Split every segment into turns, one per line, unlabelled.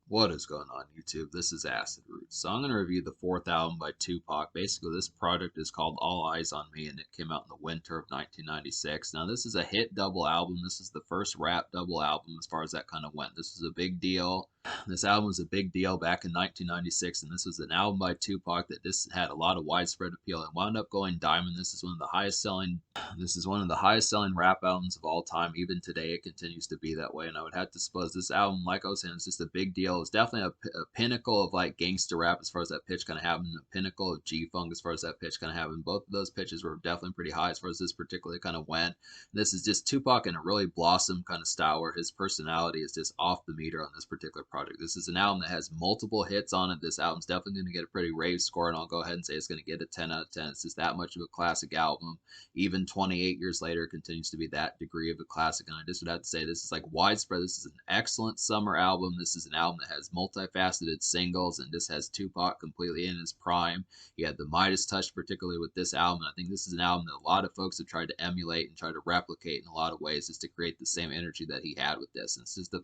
What is going on YouTube? This is Acid Roots. So I'm going to review the fourth album by Tupac. Basically, this project is called All Eyes on Me, and it came out in the winter of 1996. Now, this is a hit double album. This is the first rap double album as far as that kind of went. This was a big deal. This album was a big deal back in 1996, and this was an album by Tupac that just had a lot of widespread appeal and wound up going diamond. This is one of the highest selling. This is one of the highest selling rap albums of all time. Even today, it continues to be that way. And I would have to suppose this album, like I was saying, is just a big deal. It's definitely a pinnacle of like gangster rap as far as that pitch kind of having, a pinnacle of G Funk as far as that pitch kind of having. Both of those pitches were definitely pretty high as far as this particularly kind of went. This is just Tupac in a really blossom kind of style where his personality is just off the meter on this particular project. This is an album that has multiple hits on it. This album's definitely going to get a pretty rave score, and I'll go ahead and say it's going to get a 10 out of 10. It's just that much of a classic album. Even 28 years later, it continues to be that degree of a classic. And I just would have to say this is like widespread. This is an excellent summer album. This is an album that has multifaceted singles, and this has Tupac completely in his prime. He had the Midas touch, particularly with this album. And I think this is an album that a lot of folks have tried to emulate and try to replicate in a lot of ways, just to create the same energy that he had with this. And it's just the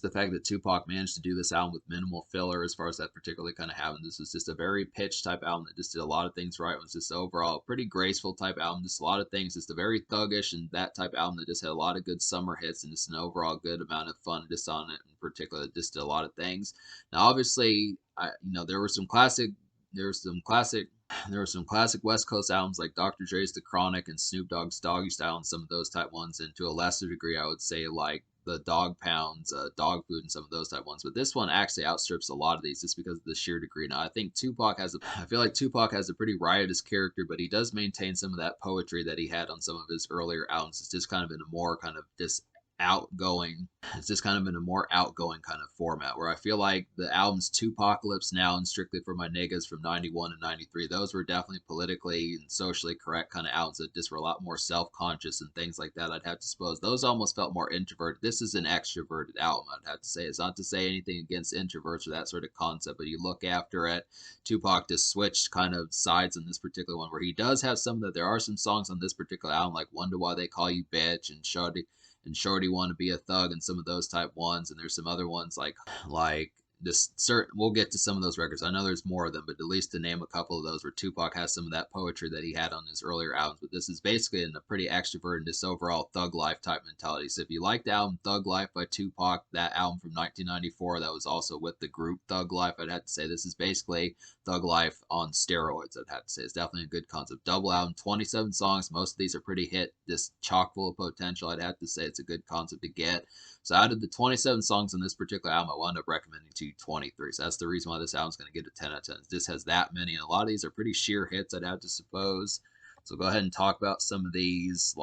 fact that Tupac managed to do this album with minimal filler as far as that particularly kind of happened. This was just a very pitched type album that just did a lot of things right. It was just overall a pretty graceful type album, just a lot of things, just a very thuggish and that type album that just had a lot of good summer hits and just an overall good amount of fun just on it in particular. It just did a lot of things. Now, obviously, there were some classic, there were some classic there were some classic West Coast albums like Dr. Dre's The Chronic and Snoop Dogg's Doggy Style and some of those type ones, and to a lesser degree, I would say like the Dog Pounds, Dog Food, and some of those type ones. But this one actually outstrips a lot of these just because of the sheer degree. Now, I feel like Tupac has a pretty riotous character, but he does maintain some of that poetry that he had on some of his earlier albums. It's just kind of in a more kind of just outgoing it's just kind of in a more outgoing kind of format where I feel like the albums Tupacalypse Now and Strictly for My Niggas from 91 and 93, those were definitely politically and socially correct kind of albums that just were a lot more self-conscious and things like that. I'd have to suppose those almost felt more introverted. This is an extroverted album, I'd have to say. It's not to say anything against introverts or that sort of concept, but you look after it, Tupac just switched kind of sides on this particular one where he does have some that there are some songs on this particular album like Wonder Why They Call You Bitch and Shorty Want to Be a Thug and some of those type ones. And there's some other ones like this certain, we'll get to some of those records. I know there's more of them, but at least to name a couple of those where Tupac has some of that poetry that he had on his earlier albums. But this is basically in a pretty extrovert and just overall thug life type mentality. So if you like the album Thug Life by Tupac, that album from 1994 that was also with the group Thug Life, I'd have to say this is basically Thug Life on steroids. I'd have to say it's definitely a good concept. Double album, 27 songs. Most of these are pretty hit, just chock full of potential. I'd have to say it's a good concept to get. So out of the 27 songs on this particular album, I wound up recommending to you 23. So that's the reason why this album's going to get a 10 out of 10. It just has that many, and a lot of these are pretty sheer hits, I'd have to suppose. So go ahead and talk about some of these.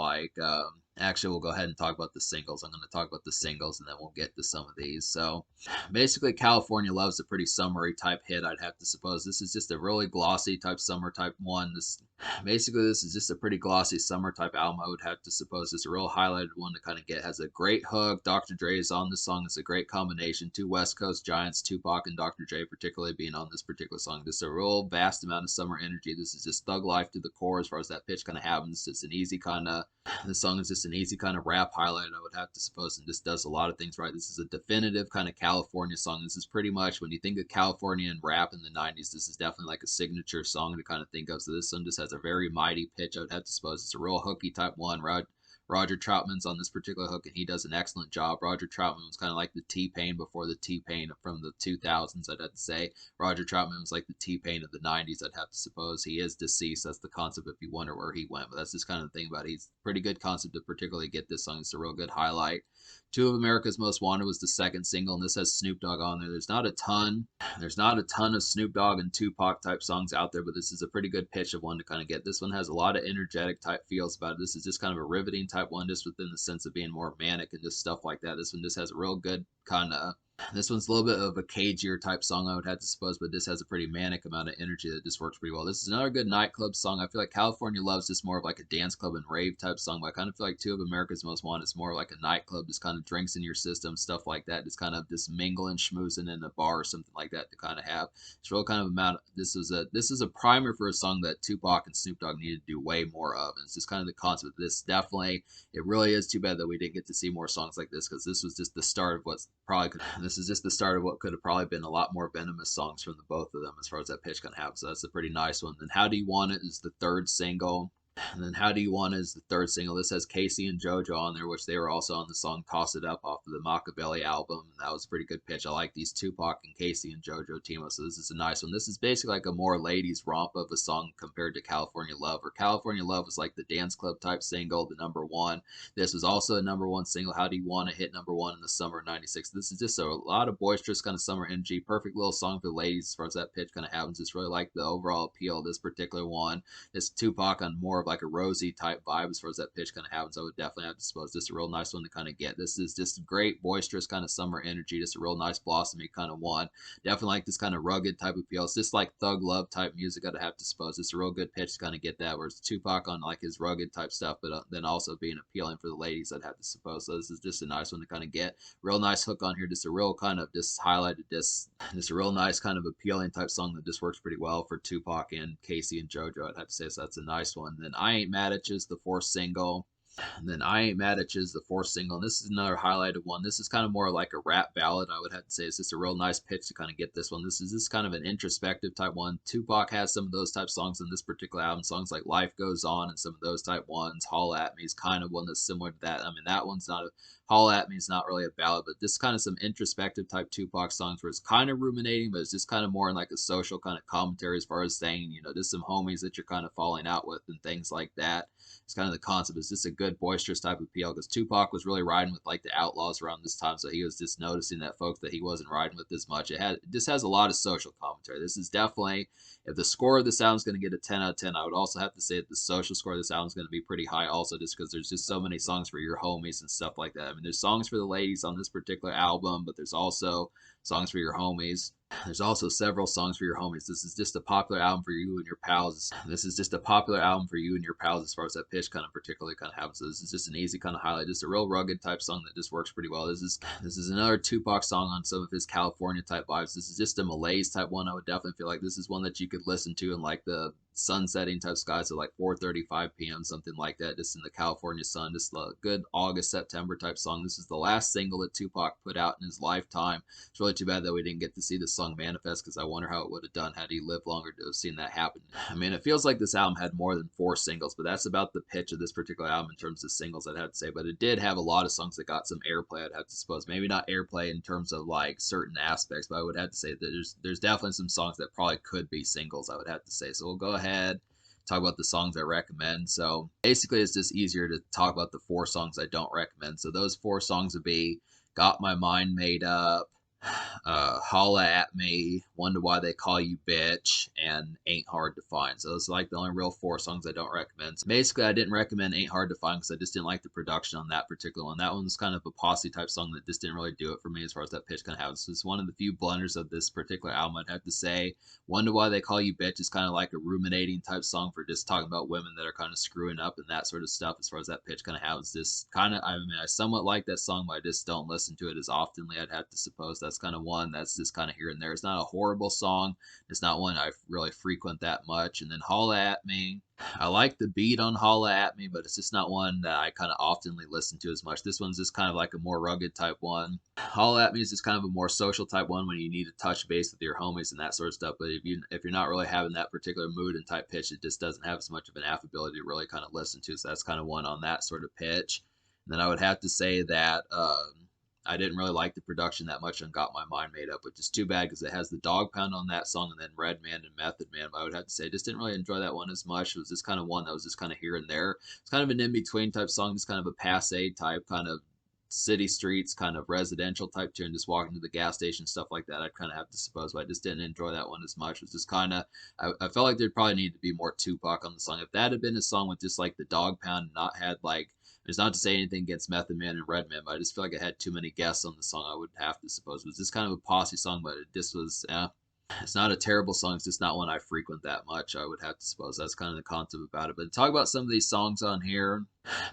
Actually, we'll go ahead and talk about the singles. I'm going to talk about the singles, and then we'll get to some of these. So basically, California Love's a pretty summery type hit, I'd have to suppose. This is just a really glossy type summer type one. This is just a pretty glossy summer type album, I would have to suppose. It's a real highlighted one to kind of get. Has a great hook. Dr. Dre is on this song. It's a great combination. Two West Coast giants, Tupac and Dr. Dre, particularly being on this particular song. Just a real vast amount of summer energy. This is just thug life to the core as far as that pitch kind of happens. It's an easy kind of, this song is just an easy kind of rap highlight, I would have to suppose, and just does a lot of things right. This is a definitive kind of California song. This is pretty much, when you think of California and rap in the 90s, this is definitely like a signature song to kind of think of. So this one just has a very mighty pitch, I would have to suppose. It's a real hooky type one. Roger Troutman's on this particular hook, and he does an excellent job. Roger Troutman was kind of like the T-Pain before the T-Pain from the 2000s, I'd have to say. Roger Troutman was like the T-Pain of the 90s, I'd have to suppose. He is deceased. That's the concept if you wonder where he went. But that's just kind of the thing about it. He's a pretty good concept to particularly get this song. It's a real good highlight. Two of America's Most Wanted was the second single, and this has Snoop Dogg on there. There's not a ton of Snoop Dogg and Tupac type songs out there, but this is a pretty good pitch of one to kind of get. This one has a lot of energetic type feels about it. This is just kind of a riveting type one, just within the sense of being more manic and just stuff like that. This one just has a real good kind of, this one's a little bit of a cagier type song, I would have to suppose, but this has a pretty manic amount of energy that just works pretty well. This is another good nightclub song. I feel like California Love's just more of like a dance club and rave type song, but I kind of feel like Two of America's Most Wanted is more like a nightclub, just kind of drinks in your system, stuff like that, just kind of just mingling, schmoozing in a bar or something like that to kind of have. It's real kind of amount. This is a primer for a song that Tupac and Snoop Dogg needed to do way more of. And it's just kind of the concept of this. Definitely, it really is too bad that we didn't get to see more songs like this, because this was just the start of what's probably This is just the start of what could have probably been a lot more venomous songs from the both of them as far as that pitch can happen. So that's a pretty nice one. Then How Do You Want It is the third single. And then How Do You Want It is the third single. This has Casey and JoJo on there, which they were also on the song Toss It Up off of the Machiavelli album. And that was a pretty good pitch. I like these Tupac and Casey and JoJo team up, so this is a nice one. This is basically like a more ladies romp of a song compared to California Love, where California Love was like the dance club type single, the #1. This was also a #1 single. How Do You Want It hit #1 in the summer of '96. This is just a lot of boisterous kind of summer energy. Perfect little song for the ladies as far as that pitch kind of happens. Just really like the overall appeal of this particular one. It's Tupac on more of like a rosy type vibe as far as that pitch kind of happens. I would definitely have to suppose just a real nice one to kind of get. This is just great boisterous kind of summer energy, just a real nice blossomy kind of one. Definitely like this kind of rugged type appeal. It's just like thug love type music. I'd have to suppose it's a real good pitch to kind of get that. Whereas Tupac on like his rugged type stuff, but then also being appealing for the ladies, I'd have to suppose. So this is just a nice one to kind of get. Real nice hook on here. Just a real kind of just highlighted just a real nice kind of appealing type song that just works pretty well for Tupac and Casey and JoJo. I'd have to say, so that's a nice one. Then I Ain't Mad At You's the fourth single. And then I Ain't Mad At You is the fourth single. And this is another highlighted one. This is kind of more like a rap ballad, I would have to say. It's just a real nice pitch to kind of get this one. This is just kind of an introspective type one. Tupac has some of those type songs in this particular album. Songs like Life Goes On and some of those type ones. Holla At Me is kind of one that's similar to that. I mean, that one's not a Holla At Me is not really a ballad, but just kind of some introspective type Tupac songs where it's kind of ruminating, but it's just kind of more in like a social kind of commentary as far as saying, you know, just some homies that you're kind of falling out with and things like that. It's kind of the concept. It's just a good boisterous type of appeal because Tupac was really riding with like the Outlaws around this time, so he was just noticing that folks that he wasn't riding with as much. It just has a lot of social commentary. This is definitely, if the score of this album is going to get a 10 out of 10, I would also have to say that the social score of this album is going to be pretty high also, just because there's just so many songs for your homies and stuff like that. I mean, there's songs for the ladies on this particular album, but there's also songs for your homies. There's also several songs for your homies. This is just a popular album for you and your pals. This is just a popular album for you and your pals as far as that pitch kind of particularly kind of happens. So this is just an easy kind of highlight, just a real rugged type song that just works pretty well. This is another Tupac song on some of his California type vibes. This is just a malaise type one. I would definitely feel like this is one that you could listen to in like the sunsetting type skies at like 4:35 p.m. something like that, just in the California sun. Just a good August September type song. This is the last single that Tupac put out in his lifetime. It's really too bad that we didn't get to see this song manifest, because I wonder how it would have done had he lived longer to have seen that happen. I mean, it feels like this album had more than 4 singles, but that's about the pitch of this particular album in terms of singles, I'd have to say. But it did have a lot of songs that got some airplay, I'd have to suppose. Maybe not airplay in terms of like certain aspects, but I would have to say that there's definitely some songs that probably could be singles, I would have to say. So we'll go ahead, talk about the songs I recommend. So basically it's just easier to talk about the 4 songs I don't recommend. So those 4 songs would be Got My Mind Made Up, Holla At Me, Wonder Why They Call You Bitch, and Ain't Hard to Find. So those are like the only real 4 songs I don't recommend. So basically I didn't recommend Ain't Hard to Find because I just didn't like the production on that particular one. That one's kind of a posse type song that just didn't really do it for me as far as that pitch kind of happens. So it's one of the few blunders of this particular album, I'd have to say. Wonder Why They Call You Bitch is kind of like a ruminating type song for just talking about women that are kind of screwing up and that sort of stuff as far as that pitch kind of happens. Just kind of, I mean, I somewhat like that song, but I just don't listen to it as oftenly, I'd have to suppose. That's kind of one that's just kind of here and there. It's not a horrible song. It's not one I really frequent that much. And then Holla At Me, I like the beat on Holla At Me, but it's just not one that I kind of oftenly listen to as much. This one's just kind of like a more rugged type one. Holla At Me is just kind of a more social type one when you need to touch base with your homies and that sort of stuff. But if you're not really having that particular mood and type pitch, it just doesn't have as much of an affability to really kind of listen to. So that's kind of one on that sort of pitch. And then I would have to say that I didn't really like the production that much on Got My Mind Made Up, which is too bad because it has the Dog Pound on that song and then Redman and Method Man. But I would have to say I just didn't really enjoy that one as much. It was just kind of one that was just kind of here and there. It's kind of an in-between type song, just kind of a passe type, kind of city streets, kind of residential type tune, just walking to the gas station, stuff like that. I'd kind of have to suppose, but I just didn't enjoy that one as much. It was just kind of, I felt like there'd probably need to be more Tupac on the song. If that had been a song with just like the Dog Pound and not had like, it's not to say anything against Method Man and Redman, but I just feel like it had too many guests on the song, I would have to suppose. It was just kind of a posse song, but it just was, It's not a terrible song. It's just not one I frequent that much. I would have to suppose that's kind of the concept about it. But to talk about some of these songs on here.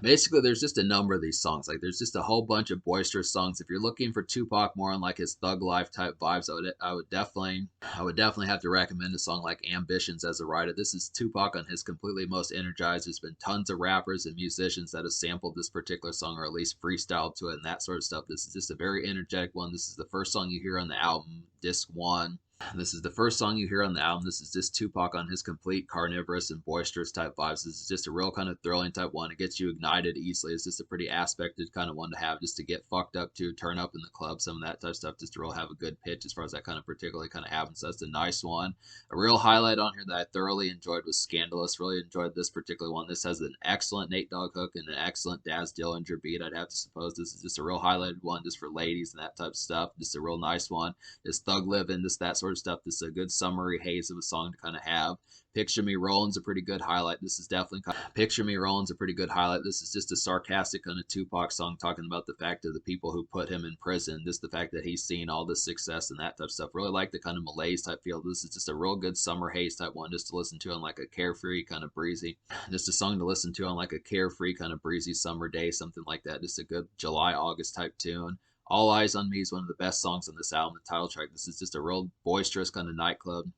Basically, there's just a number of these songs. Like, there's just a whole bunch of boisterous songs. If you're looking for Tupac more on like his thug life type vibes, I would definitely have to recommend a song like "Ambitions" as a writer. This is Tupac on his completely most energized. There's been tons of rappers and musicians that have sampled this particular song or at least freestyled to it and that sort of stuff. This is just a very energetic one. This is the first song you hear on the album, Disc One. This is the first song you hear on the album. This is just Tupac on his complete carnivorous and boisterous type vibes. This is just a real kind of thrilling type one. It gets you ignited easily. It's just a pretty aspected kind of one to have just to get fucked up to, turn up in the club, some of that type of stuff, just to really have a good pitch as far as that kind of particularly kind of happens. So that's a nice one. A real highlight on here that I thoroughly enjoyed was Scandalous. Really enjoyed this particular one. This has an excellent Nate Dogg hook and an excellent Daz Dillinger beat. I'd have to suppose this is just a real highlighted one just for ladies and that type of stuff. Just a real nice one. This Thug Living, just that sort of stuff. This is a good summery haze of a song to kind of have. Picture Me Rolling's a pretty good highlight. This is definitely Picture Me Rolling's a pretty good highlight. This is just a sarcastic kind of Tupac song talking about the fact of the people who put him in prison. Just the fact that he's seen all this success and that type of stuff. Really like the kind of malaise type feel. This is just a real good summer haze type one just to listen to on like a carefree kind of breezy. Just a song to listen to on like a carefree kind of breezy summer day, something like that. Just a good July, August type tune. All Eyes on Me is one of the best songs on this album, the title track. This is just a real boisterous kind of nightclub.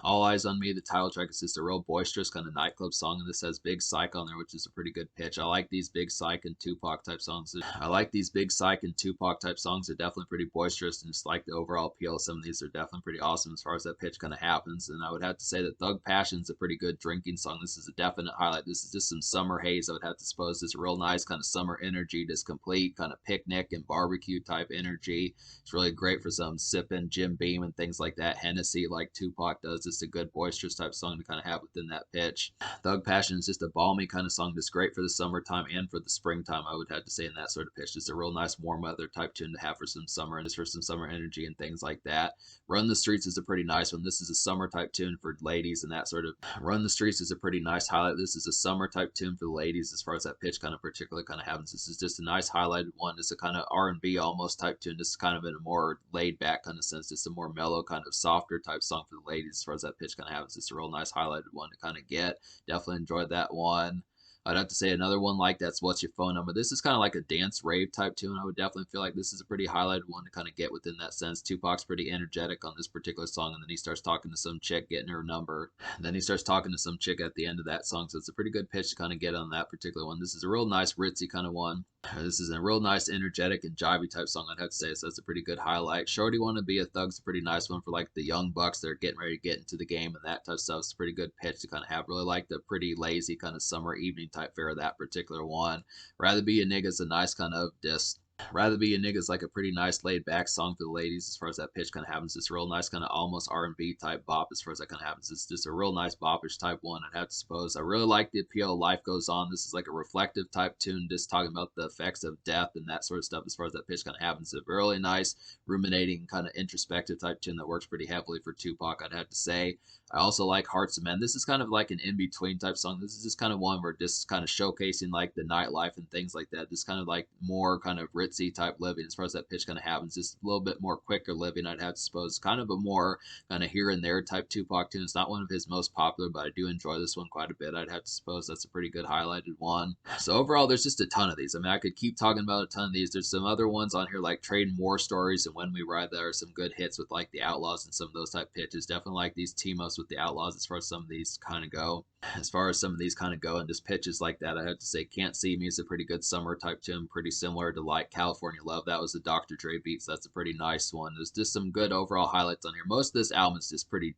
All Eyes on Me, the title track, is just a real boisterous kind of nightclub song, and this has Big Psych on there, which is a pretty good pitch. I like these Big Psych and Tupac type songs. I like these Big Psych and Tupac type songs. They're definitely pretty boisterous, and just like the overall appeal of some of these are definitely pretty awesome as far as that pitch kind of happens. And I would have to say that Thug Passion's a pretty good drinking song. This is a definite highlight. This is just some summer haze. I would have to suppose this real nice kind of summer energy, just complete kind of picnic and barbecue type energy. It's really great for some sipping Jim Beam and things like that. Hennessy like Tupac does. Just a good boisterous type song to kind of have within that pitch. Thug Passion is just a balmy kind of song that's great for the summertime and for the springtime, I would have to say, in that sort of pitch. Just a real nice warm weather type tune to have for some summer and just for some summer energy and things like that. Run the Streets is a pretty nice one. This is a summer type tune for ladies and that sort of. Run the Streets is a pretty nice highlight. This is a summer type tune for the ladies as far as that pitch kind of particularly kind of happens. This is just a nice highlighted one. Just a kind of R&B almost type tune. Just kind of in a more laid back kind of sense. Just a more mellow kind of softer type song for the ladies as far as that pitch kind of happens. Just a real nice highlighted one to kind of get. Definitely enjoyed that one. I'd have to say another one like that's What's Your Phone Number. This is kind of like a dance rave type tune. I would definitely feel like this is a pretty highlighted one to kind of get within that sense. Tupac's pretty energetic on this particular song, and then he starts talking to some chick, getting her number. And then he starts talking to some chick at the end of that song, so it's a pretty good pitch to kind of get on that particular one. This is a real nice ritzy kind of one. This is a real nice, energetic, and jivey type song, I'd have to say, so that's a pretty good highlight. Shorty Wanna Be a Thug's a pretty nice one for like the young bucks that are getting ready to get into the game and that type of stuff. It's a pretty good pitch to kind of have. Really like the pretty lazy kind of summer evening type fare of that particular one. Rather Be a Nigga's a nice kind of just. Rather Be a Nigga's like a pretty nice laid back song for the ladies as far as that pitch kind of happens. It's real nice kind of almost R&B type bop as far as that kind of happens. It's just a real nice bopish type one, I'd have to suppose. I really like the appeal of Life Goes On. This is like a reflective type tune just talking about the effects of death and that sort of stuff as far as that pitch kind of happens. It's a really nice ruminating kind of introspective type tune that works pretty heavily for Tupac, I'd have to say. I also like Hearts of Men. This is kind of like an in-between type song. This is just kind of one where just kind of showcasing like the nightlife and things like that. Just kind of like more kind of ritzy type living as far as that pitch kind of happens. Just a little bit more quicker living, I'd have to suppose. Kind of a more kind of here and there type Tupac tune. It's not one of his most popular, but I do enjoy this one quite a bit. I'd have to suppose that's a pretty good highlighted one. So overall, there's just a ton of these. I mean, I could keep talking about a ton of these. There's some other ones on here like Trading War Stories and When We Ride that are some good hits with like the Outlaws and some of those type pitches. Definitely like these team-ups with the Outlaws as far as some of these kind of go. As far as some of these kind of go and just pitches like that, I have to say Can't See Me is a pretty good summer type tune, pretty similar to like California Love. That was the Dr. Dre beat, so that's a pretty nice one. There's just some good overall highlights on here. Most of this album is just pretty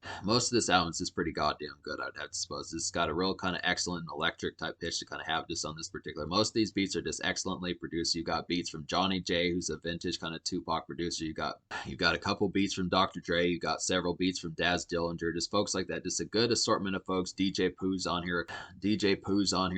goddamn good, I'd have to suppose. It's got a real kind of excellent electric type pitch to kind of have just on this particular. Most of these beats are just excellently produced. You got beats from Johnny J, who's a vintage kind of Tupac producer. You got a couple beats from Dr. Dre. You got several beats from Daz Dillinger. Just folks like that. Just a good assortment of folks. DJ Pooh's on here.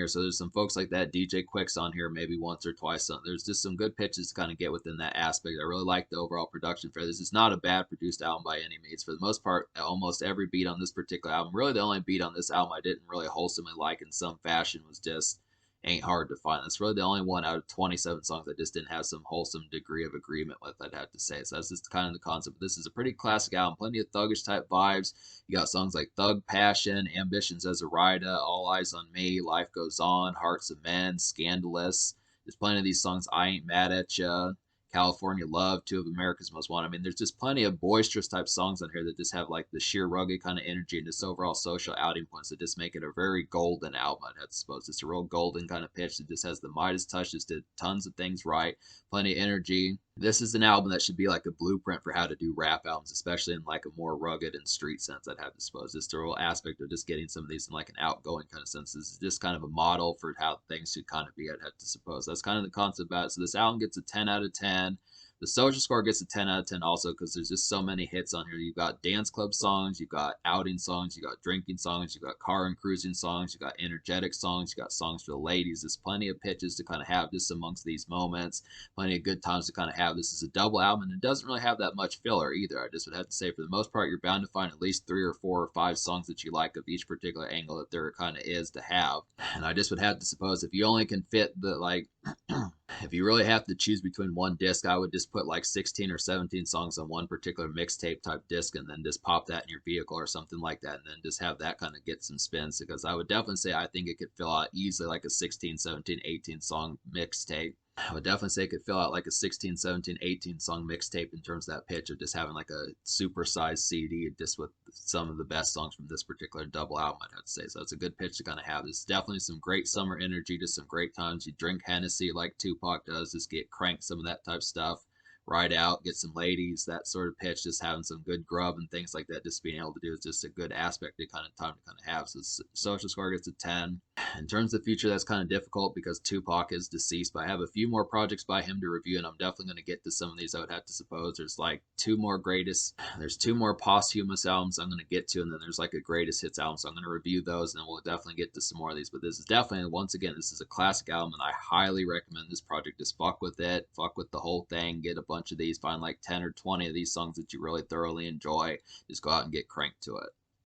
So there's some folks like that. DJ Quick's on here maybe once or twice. So there's just some good pitches to kind of get within that aspect. I really like the overall production for this. It's not a bad produced album by any means. For the most part, almost every beat on this particular album, really the only beat on this album I didn't really wholesomely like in some fashion was just ain't hard to find. That's really the only one out of 27 songs that just didn't have some wholesome degree of agreement with, I'd have to say. So that's just kind of the concept. This is a pretty classic album, plenty of thuggish type vibes. You got songs like Thug Passion, Ambitions as a Rider, All Eyes on Me, Life Goes On, Hearts of Men, Scandalous. There's plenty of these songs, I Ain't Mad at Ya, California Love, two of America's Most Wanted. I mean, there's just plenty of boisterous type songs on here that just have like the sheer rugged kind of energy and just overall social outing points that just make it a very golden album, I'd have to suppose. It's a real golden kind of pitch that just has the Midas touch, just did tons of things right, plenty of energy. This is an album that should be like a blueprint for how to do rap albums, especially in like a more rugged and street sense, I'd have to suppose. Just the real aspect of just getting some of these in like an outgoing kind of sense. This is just kind of a model for how things should kind of be, I'd have to suppose. That's kind of the concept about it. So this album gets a 10 out of 10. The social score gets a 10 out of 10 also because there's just so many hits on here. You've got dance club songs, you've got outing songs, you've got drinking songs, you've got car and cruising songs, you've got energetic songs, you've got songs for the ladies. There's plenty of pitches to kind of have just amongst these moments, plenty of good times to kind of have. This is a double album and it doesn't really have that much filler either. I just would have to say for the most part, you're bound to find at least 3 or 4 or 5 songs that you like of each particular angle that there kind of is to have. And I just would have to suppose if you only can fit the like if you really have to choose between one disc, I would just put like 16 or 17 songs on one particular mixtape type disc and then just pop that in your vehicle or something like that and then just have that kind of get some spins because I would definitely say I think it could fill out easily like a 16, 17, 18 song mixtape. I would definitely say it could fill out like a 16, 17, 18 song mixtape in terms of that pitch of just having like a supersized CD just with some of the best songs from this particular double album, I'd have to say. So it's a good pitch to kind of have. There's definitely some great summer energy, just some great times. You drink Hennessy like Tupac does, just get cranked, some of that type stuff. Ride out, get some ladies, that sort of pitch, just having some good grub and things like that, just being able to do is just a good aspect to kind of time to kind of have. So social score gets a 10. In terms of the future, that's kind of difficult because Tupac is deceased, but I have a few more projects by him to review, and I'm definitely going to get to some of these. I would have to suppose there's like there's 2 more posthumous albums I'm going to get to, and then there's like a greatest hits album, so I'm going to review those, and then we'll definitely get to some more of these. But this is definitely, once again, this is a classic album, and I highly recommend this project. Just fuck with it, fuck with the whole thing, get a bunch of these, find like 10 or 20 of these songs that you really thoroughly enjoy, just go out and get cranked to it.